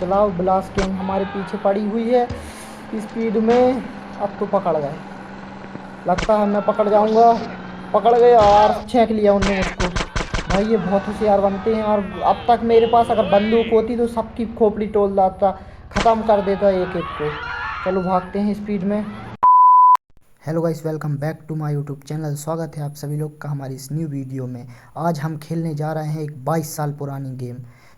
चलाओ। Blast gang हमारे पीछे पड़ी हुई है स्पीड में। अब तो पकड़ गए, लगता है मैं पकड़ जाऊंगा। पकड़ गए यार, छेंक लिया उनने मुझको। भाई ये बहुत होशियार बनते हैं। और अब तक मेरे पास अगर बंदूक होती तो सबकी खोपड़ी तोड़ देता, ख़त्म कर देता एक एक को। चलो भागते हैं स्पीड में। Hello guys, welcome back to my YouTube channel. स्वागत है आप सभी लोग का हमारी इस न्यू वीडियो में। आज हम खेलने जा रहे हैं एक 22 साल पुरानी गेम,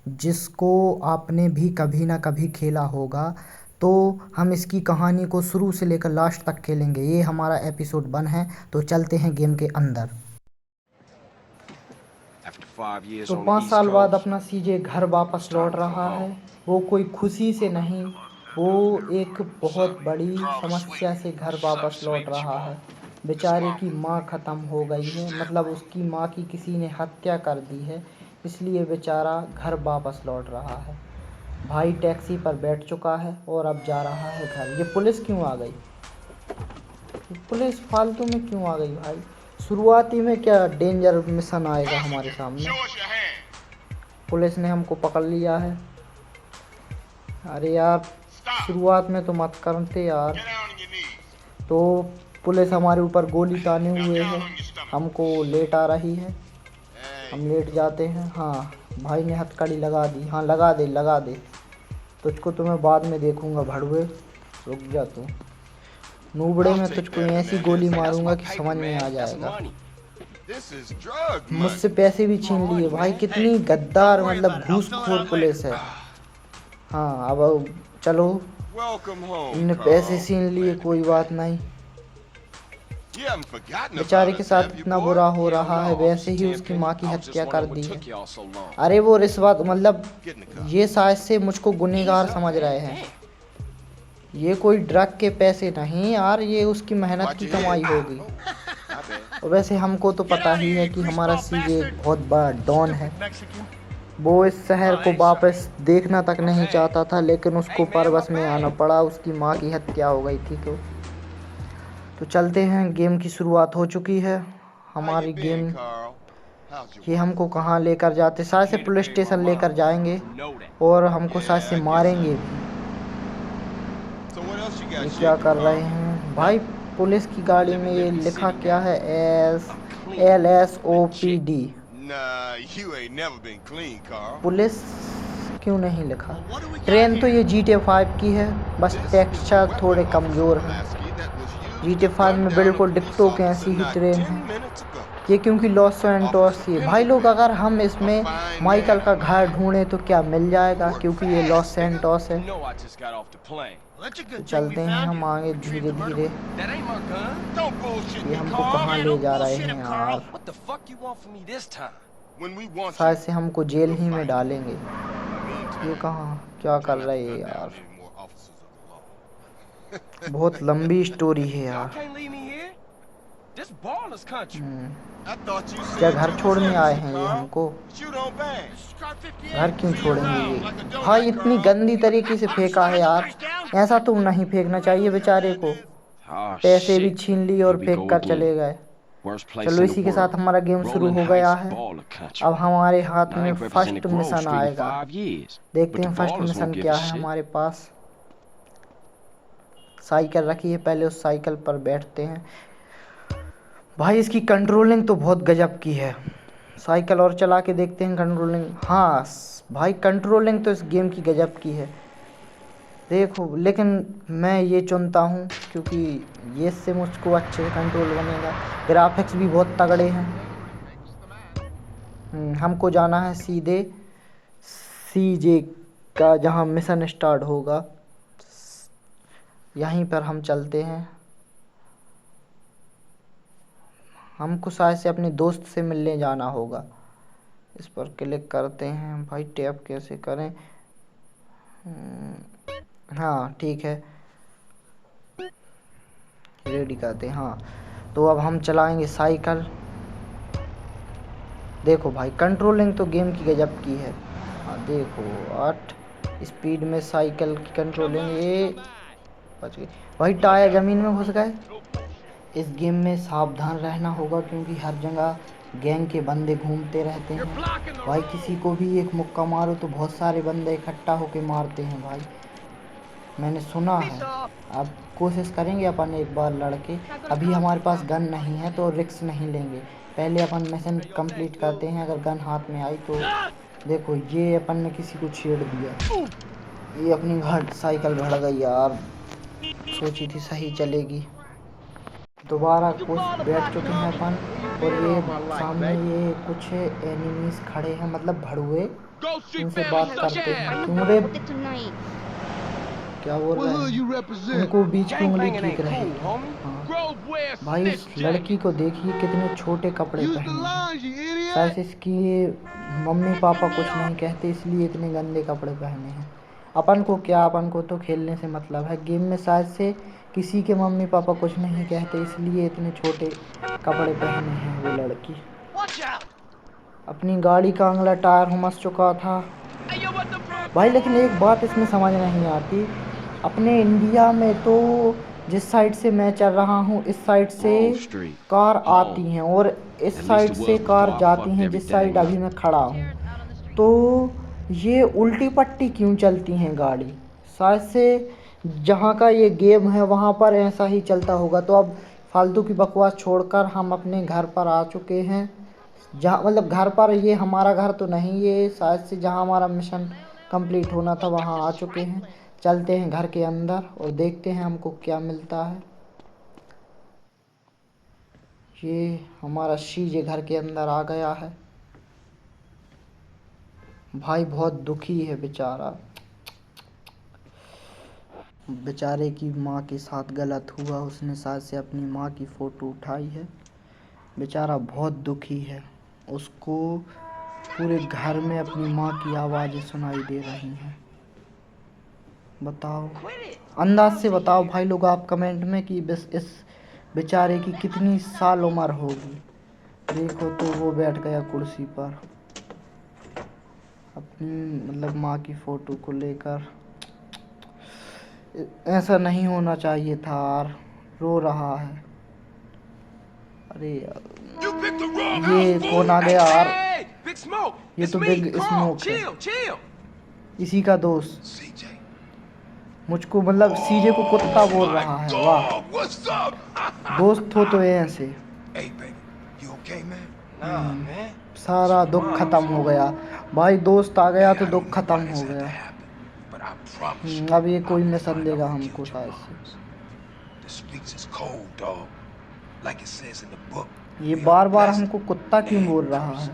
जिसको आपने भी कभी ना कभी खेला होगा। तो हम इसकी कहानी को शुरू से लेकर लास्ट तक खेलेंगे। ये हमारा एपिसोड 1 है। तो चलते हैं गेम के अंदर। तो 5 साल बाद अपना सीजे घर वापस लौट रहा है। वो कोई खुशी से नहीं, वो एक बहुत बड़ी समस्या से घर वापस लौट रहा है। बेचारे की माँ ख़त्म हो गई है, मतलब उसकी माँ की किसी ने हत्या कर दी है, इसलिए बेचारा घर वापस लौट रहा है। भाई टैक्सी पर बैठ चुका है और अब जा रहा है घर। ये पुलिस क्यों आ गई? पुलिस फालतू में क्यों आ गई भाई? शुरुआती में क्या डेंजर मिशन आएगा हमारे सामने? पुलिस ने हमको पकड़ लिया है। अरे यार, शुरुआत में तो मत करते यार। तो पुलिस हमारे ऊपर गोली ताने हुए है, हमको लेट आ रही है। हम लेट जाते हैं। हाँ, भाई ने हथकड़ी लगा दी। हाँ, लगा दे लगा दे। तुझको तो मैं बाद में देखूंगा भड़ुए। रुक जा तू। नूबड़े में तुझको ऐसी गोली मारूंगा कि समझ में आ जाएगा। मुझसे पैसे भी छीन लिए भाई। कितनी गद्दार, मतलब घूसखोर पुलिस है। हाँ, अब चलो, इनने पैसे छीन लिए, कोई बात नहीं। बेचारे के साथ इतना बुरा हो रहा है, वैसे ही उसकी माँ की हत्या कर दी है। अरे वो रिश्वत, मतलब ये शायद से मुझको गुनहगार समझ रहे हैं। ये कोई ड्रग के पैसे नहीं यार, ये उसकी मेहनत की कमाई होगी। और वैसे हमको तो पता ही है कि हमारा सीजे बहुत बड़ा डॉन है। वो इस शहर को वापस देखना तक नहीं चाहता था, लेकिन उसको परवश में आना पड़ा। उसकी माँ की हत्या हो गई थी। तो चलते हैं। गेम की शुरुआत हो चुकी है हमारी गेम। ये हमको कहाँ लेकर जाते? शायद से पुलिस स्टेशन लेकर जाएंगे और हमको शायद से मारेंगे भी। ये क्या कर रहे हैं भाई? पुलिस की गाड़ी में ये लिखा क्या है? LSOPD। पुलिस क्यों नहीं लिखा? ट्रेन तो ये GTA 5 की है, बस टेक्सचर थोड़े कमज़ोर हैं। GTA 5 में बिल्कुल डिक्टो की ऐसी ही ट्रेन है ये, क्योंकि लॉस सैंटोस ही है। भाई लोग, अगर हम इसमें माइकल का घर ढूंढें तो क्या मिल जाएगा? क्योंकि ये लॉस सैंटोस है। तो चलते हैं हम आगे धीरे धीरे। ये हमको कहाँ ले जा रहे हैं यार? शायद से हमको जेल ही में डालेंगे। ये कहाँ, क्या कर रहे हैं यार? बहुत लंबी स्टोरी है यार। क्या घर छोड़ने आए हैं ये हमको? घर क्यों छोड़ेंगे ये? भाई इतनी गंदी तरीके से फेंका है यार, ऐसा तो नहीं फेंकना चाहिए बेचारे को। पैसे भी छीन लिए और फेंक कर चले गए। चलो, इसी के साथ हमारा गेम शुरू हो गया है। अब हमारे हाथ में फर्स्ट मिशन आएगा। देखते हैं फर्स्ट मिशन क्या है हमारे पास। साइकिल रखी है, पहले उस साइकिल पर बैठते हैं। भाई इसकी कंट्रोलिंग तो बहुत गजब की है। साइकिल और चला के देखते हैं कंट्रोलिंग। हाँ भाई, कंट्रोलिंग तो इस गेम की गजब की है। देखो, लेकिन मैं ये चुनता हूँ क्योंकि ये इससे मुझको अच्छे से कंट्रोल बनेगा। ग्राफिक्स भी बहुत तगड़े हैं। हमको जाना है सीधे सीजे का, जहाँ मिशन स्टार्ट होगा। यहीं पर हम चलते हैं। हमको शायद से अपने दोस्त से मिलने जाना होगा। इस पर क्लिक करते हैं। भाई टैप कैसे करें? हाँ ठीक है, रेडी करते हैं। हाँ, तो अब हम चलाएंगे साइकिल। देखो भाई, कंट्रोलिंग तो गेम की गजब की है। हाँ देखो, 8 स्पीड में साइकिल की कंट्रोलिंग। ये बच गई भाई, टायर ज़मीन में घुस गए। इस गेम में सावधान रहना होगा क्योंकि हर जगह गैंग के बंदे घूमते रहते हैं भाई। किसी को भी एक मुक्का मारो तो बहुत सारे बंदे इकट्ठा होके मारते हैं भाई, मैंने सुना है। अब कोशिश करेंगे अपन एक बार लड़के। अभी हमारे पास गन नहीं है तो रिस्क नहीं लेंगे, पहले अपन मिशन कंप्लीट करते हैं। अगर गन हाथ में आई तो देखो ये अपन ने किसी को छेड़ दिया, ये अपनी घाट साइकिल भड़ गई यार, सोची थी सही चलेगी। दोबारा कुछ बैठ चुके हैं अपन और ये सामने ये कुछ एनिमीज खड़े हैं, मतलब भड़ुए, इनसे बात करते हैं। तुम्हारे क्या बोल रहे हैं, उनको बीच की उंगली ठीक रहेगी। हाँ भाई इस लड़की को देखिए कितने छोटे कपड़े पहने, शायद इसकी मम्मी पापा कुछ नहीं कहते इसलिए इतने गंदे कपड़े पहने हैं। अपन को क्या, अपन को तो खेलने से मतलब है। गेम में शायद से किसी के मम्मी पापा कुछ नहीं कहते इसलिए इतने छोटे कपड़े पहने हैं वो लड़की। अपनी गाड़ी का अगला टायर हुमस चुका था भाई, लेकिन एक बात इसमें समझ नहीं आती, अपने इंडिया में तो जिस साइड से मैं चल रहा हूँ इस साइड से कार आती हैं और इस साइड से कार जाती हैं, जिस साइड अभी मैं खड़ा हूँ, तो ये उल्टी पट्टी क्यों चलती हैं गाड़ी। शायद से जहाँ का ये गेम है वहाँ पर ऐसा ही चलता होगा। तो अब फालतू की बकवास छोड़कर हम अपने घर पर आ चुके हैं, जहाँ मतलब घर पर, ये हमारा घर तो नहीं, ये शायद से जहाँ हमारा मिशन कंप्लीट होना था वहाँ आ चुके हैं। चलते हैं घर के अंदर और देखते हैं हमको क्या मिलता है। ये हमारा शीजे घर के अंदर आ गया है भाई, बहुत दुखी है बेचारा, बेचारे की माँ के साथ गलत हुआ, उसने शायद से अपनी माँ की फ़ोटो उठाई है, बेचारा बहुत दुखी है। उसको पूरे घर में अपनी माँ की आवाज़ें सुनाई दे रही हैं। बताओ, अंदाज से बताओ भाई लोग आप कमेंट में कि बस इस बेचारे की कितनी साल उम्र होगी। देखो तो वो बैठ गया कुर्सी पर अपनी मतलब माँ की फ़ोटो को लेकर। ऐसा नहीं होना चाहिए था यार, रो रहा है। अरे ये कौन आ गया यार, ये तो बिग स्मोक है, इसी का दोस्त। मुझको मतलब सीजे को कुत्ता बोल रहा है, वाह दोस्त हो तो ऐसे। सारा दुख खत्म हो गया भाई, दोस्त आ गया तो दुख खत्म हो गया। अब ये कोई मिशन देगा हमको शायद से। ये बार बार हमको कुत्ता क्यों बोल रहा है।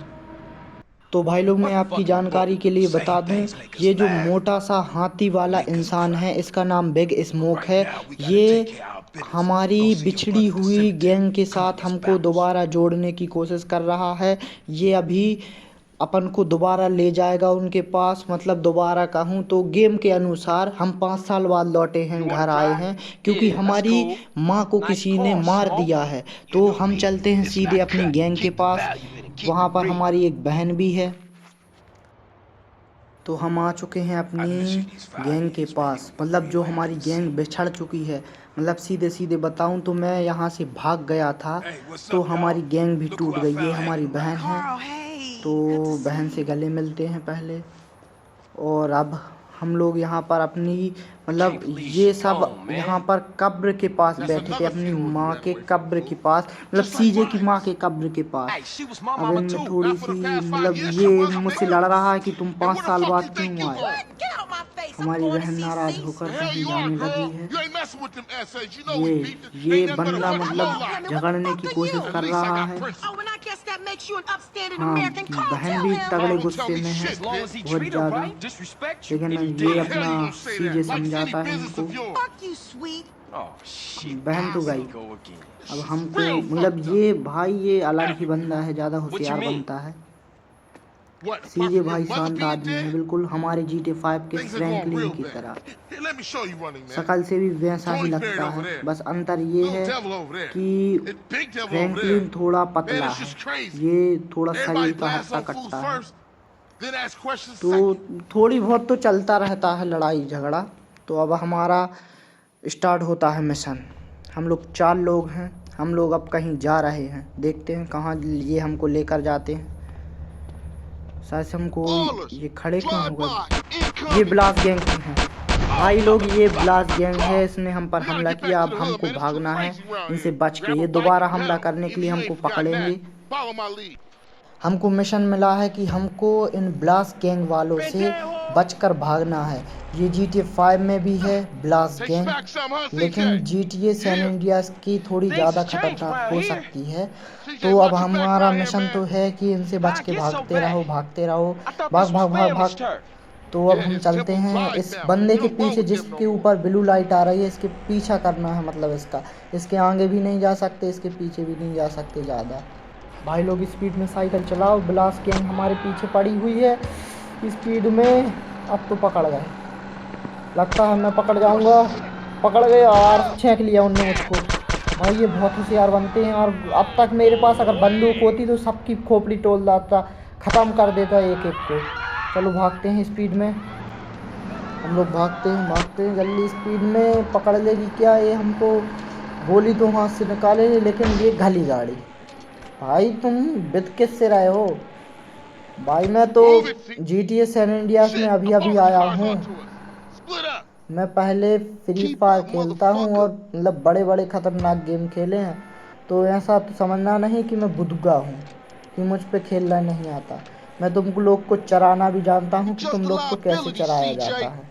तो भाई लोग मैं आपकी जानकारी के लिए बता दूं, ये जो मोटा सा हाथी वाला इंसान है इसका नाम बिग स्मोक है। ये हमारी बिछड़ी हुई गैंग के साथ हमको दोबारा जोड़ने की कोशिश कर रहा है। ये अभी अपन को दोबारा ले जाएगा उनके पास, मतलब दोबारा कहूँ तो गेम के अनुसार हम 5 साल बाद लौटे हैं, घर आए हैं, क्योंकि हमारी माँ को किसी ने मार दिया है। तो हम चलते हैं सीधे अपनी गैंग के पास, वहाँ पर हमारी एक बहन भी है। तो हम आ चुके हैं अपनी गैंग के पास, मतलब जो हमारी गैंग बिछड़ चुकी है। मतलब सीधे सीधे बताऊं तो मैं यहाँ से भाग गया था तो हमारी गैंग भी टूट गई। ये हमारी बहन है, तो बहन से गले मिलते हैं पहले। और अब हम लोग यहाँ पर अपनी मतलब ये सब यहाँ पर कब्र के पास बैठे थे, अपनी माँ के कब्र के पास, मतलब सीजे की माँ के कब्र के पास। अब इनमें थोड़ी सी मतलब ये मुझसे लड़ रहा है कि तुम 5 साल बाद क्यों आए। हमारी बहन नाराज होकर कहीं जाने लगी है। ये बंदा मतलब झगड़ने की कोशिश कर रहा है। हाँ, बहन भी तगड़े गुस्से में है बहुत ज़्यादा, लेकिन ये अपना सीजे समझाता है इनको। बहन तो गई, अब हमको मतलब ये भाई ये अलग ही बंदा है, ज़्यादा होशियार बनता है। सीजे भाई शांत आदमी है, बिल्कुल हमारे GTA 5 के फ्रैंकलिन की तरह, शकल से भी वैसा ही लगता है। बस अंतर ये है कि फ्रैंकलिन थोड़ा पतला है, ये थोड़ा शरीर का हट्टा कट्टा है। तो थोड़ी बहुत तो चलता रहता है लड़ाई झगड़ा। तो अब हमारा स्टार्ट होता है मिशन। हम लोग 4 लोग हैं, हम लोग अब कहीं जा रहे हैं, देखते हैं कहाँ ये हमको लेकर जाते हैं। शायद से हमको ये खड़े क्यों हो गए? ये ब्लास्ट गैंग हैं भाई लोग, ये ब्लास्ट गैंग है, इसने हम पर हमला किया। अब हमको भागना है इनसे बच के। ये दोबारा हमला करने के लिए हमको पकड़ेंगे। हमको मिशन मिला है कि हमको इन ब्लास्ट गैंग वालों से बचकर भागना है। ये GTA 5 में भी है ब्लास्ट गैंग, लेकिन GTA सैन एंड्रियास की थोड़ी ज़्यादा खतरनाक हो सकती है। तो अब हमारा मिशन तो है कि इनसे बच के भागते रहो, भागते रहो, भाग भाग भाग भाग। तो अब हम चलते हैं इस बंदे के पीछे जिसके ऊपर ब्लू लाइट आ रही है, इसके पीछा करना है। मतलब इसके आगे भी नहीं जा सकते, इसके पीछे भी नहीं जा सकते ज़्यादा। भाई लोग स्पीड में साइकिल चलाओ, ब्लास्ट गैंग हमारे पीछे पड़ी हुई है स्पीड में। अब तो पकड़ गए, लगता है मैं पकड़ जाऊंगा। पकड़ गए यार, छेंक लिया उनने मुझको। भाई ये बहुत होशियार बनते हैं। और अब तक मेरे पास अगर बंदूक होती तो सबकी खोपड़ी तोड़ देता, ख़त्म कर देता एक एक को। चलो भागते हैं स्पीड में, हम लोग भागते हैं जल्दी स्पीड में। पकड़ लेगी क्या ये हमको? गोली तो हाथ से निकाले, लेकिन ये घली गाड़ी। भाई तुम बित किससे रहे हो? भाई मैं तो GTA सैन एंड्रियास में अभी अभी आया हूँ। मैं पहले फ्री फायर खेलता हूँ और मतलब बड़े बड़े खतरनाक गेम खेले हैं। तो ऐसा तो समझना नहीं कि मैं बुद्धगा हूँ कि मुझ पे खेलना नहीं आता। मैं तुम लोग को चराना भी जानता हूँ कि तुम लोग को कैसे चराया जाता है।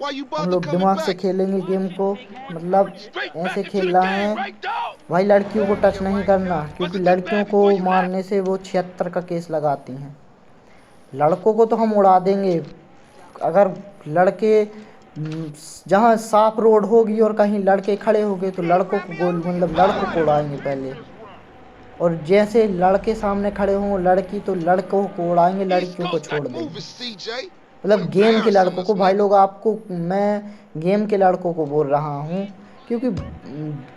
हम लोग दिमाग से खेलेंगे गेम को, मतलब ऐसे खेलना है। भाई लड़कियों को टच नहीं करना, क्योंकि लड़कियों को मारने से वो 76 का केस लगाती हैं। लड़कों को तो हम उड़ा देंगे। अगर लड़के जहाँ साफ रोड होगी और कहीं लड़के खड़े हो गए तो लड़कों को गोल मतलब लड़कों को उड़ाएंगे पहले। और जैसे लड़के सामने खड़े हों लड़की, तो लड़कों को उड़ाएंगे, लड़कियों को छोड़ देंगे। मतलब गेम के लड़कों को। भाई लोग आपको मैं गेम के लड़कों को बोल रहा हूँ, क्योंकि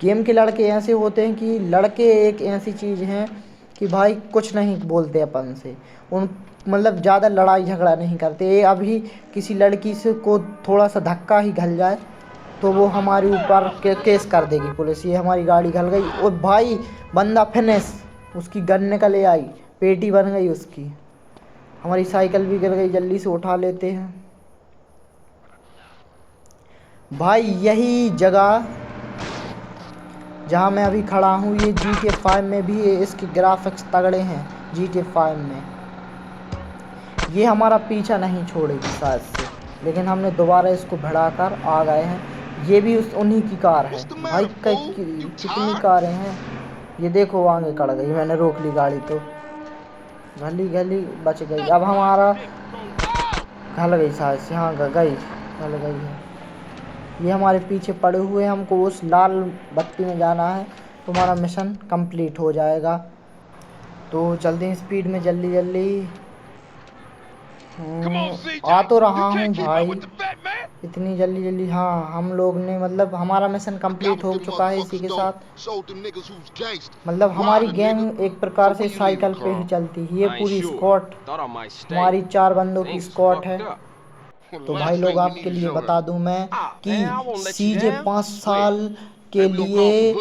गेम के लड़के ऐसे होते हैं कि लड़के एक ऐसी चीज़ हैं कि भाई कुछ नहीं बोलते अपन से। उन मतलब ज़्यादा लड़ाई झगड़ा नहीं करते। ये अभी किसी लड़की से को थोड़ा सा धक्का ही घल जाए तो वो हमारे ऊपर केस कर देगी पुलिस। ये हमारी गाड़ी घल गई और भाई बंदा फिनिश, उसकी गन निकल आई, पेटी बन गई उसकी। हमारी साइकिल भी गिर गई, जल्दी से उठा लेते हैं। भाई यही जगह जहाँ मैं अभी खड़ा हूँ, ये GTA 5 में भी इसके ग्राफिक्स तगड़े हैं। GTA 5 में ये हमारा पीछा नहीं छोड़ेगी शायद से, लेकिन हमने दोबारा इसको भिड़ाकर आ गए हैं। ये भी उन्हीं की कार है। भाई कितनी कारें हैं ये देखो, आगे कड़ गई, मैंने रोक ली गाड़ी तो गली बच गई। अब हमारा घल गई शायद से, हाँ घल गई है। ये हमारे पीछे पड़े हुए हैं, हमको उस लाल बत्ती में जाना है तो हमारा मिशन कंप्लीट हो जाएगा। तो चलते हैं स्पीड में जल्दी आ तो रहा हूँ भाई इतनी जल्दी। हाँ हम लोग ने मतलब हमारा मिशन कंप्लीट हो चुका है। इसी के साथ मतलब हमारी गैंग एक प्रकार से साइकिल पे ही चलती है। ये पूरी स्क्वाड हमारी 4 बंदों की स्क्वाड है। तो भाई लोग आपके लिए बता दूं मैं कि CJ 5 साल के लिए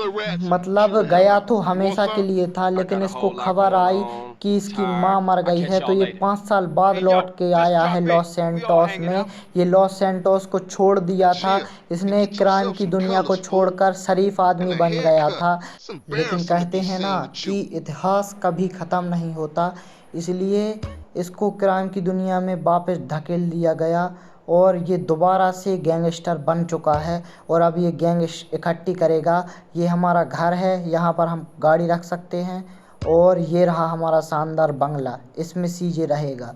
मतलब गया तो हमेशा के लिए था, लेकिन इसको खबर आई कि इसकी माँ मर गई है तो ये 5 साल बाद लौट के आया है लॉस सैंटोस में। ये लॉस सैंटोस को छोड़ दिया था इसने, क्राइम की दुनिया को छोड़कर शरीफ आदमी बन गया था। लेकिन कहते हैं ना कि इतिहास कभी ख़त्म नहीं होता, इसलिए इसको क्राइम की दुनिया में वापस धकेल दिया गया और ये दोबारा से गैंगस्टर बन चुका है। और अब ये गैंग इकट्ठी करेगा। ये हमारा घर है, यहाँ पर हम गाड़ी रख सकते हैं। और ये रहा हमारा शानदार बंगला, इसमें CJ रहेगा।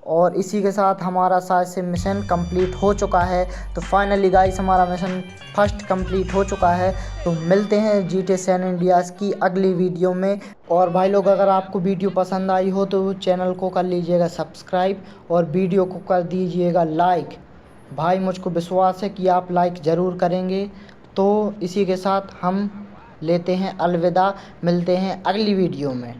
और इसी के साथ हमारा शायद से मिशन कंप्लीट हो चुका है। तो फाइनली गाइस हमारा मिशन फर्स्ट कंप्लीट हो चुका है। तो मिलते हैं GTA सैन एंड्रियास की अगली वीडियो में। और भाई लोग अगर आपको वीडियो पसंद आई हो तो चैनल को कर लीजिएगा सब्सक्राइब और वीडियो को कर दीजिएगा लाइक। भाई मुझको विश्वास है कि आप लाइक ज़रूर करेंगे। तो इसी के साथ हम लेते हैं अलविदा, मिलते हैं अगली वीडियो में।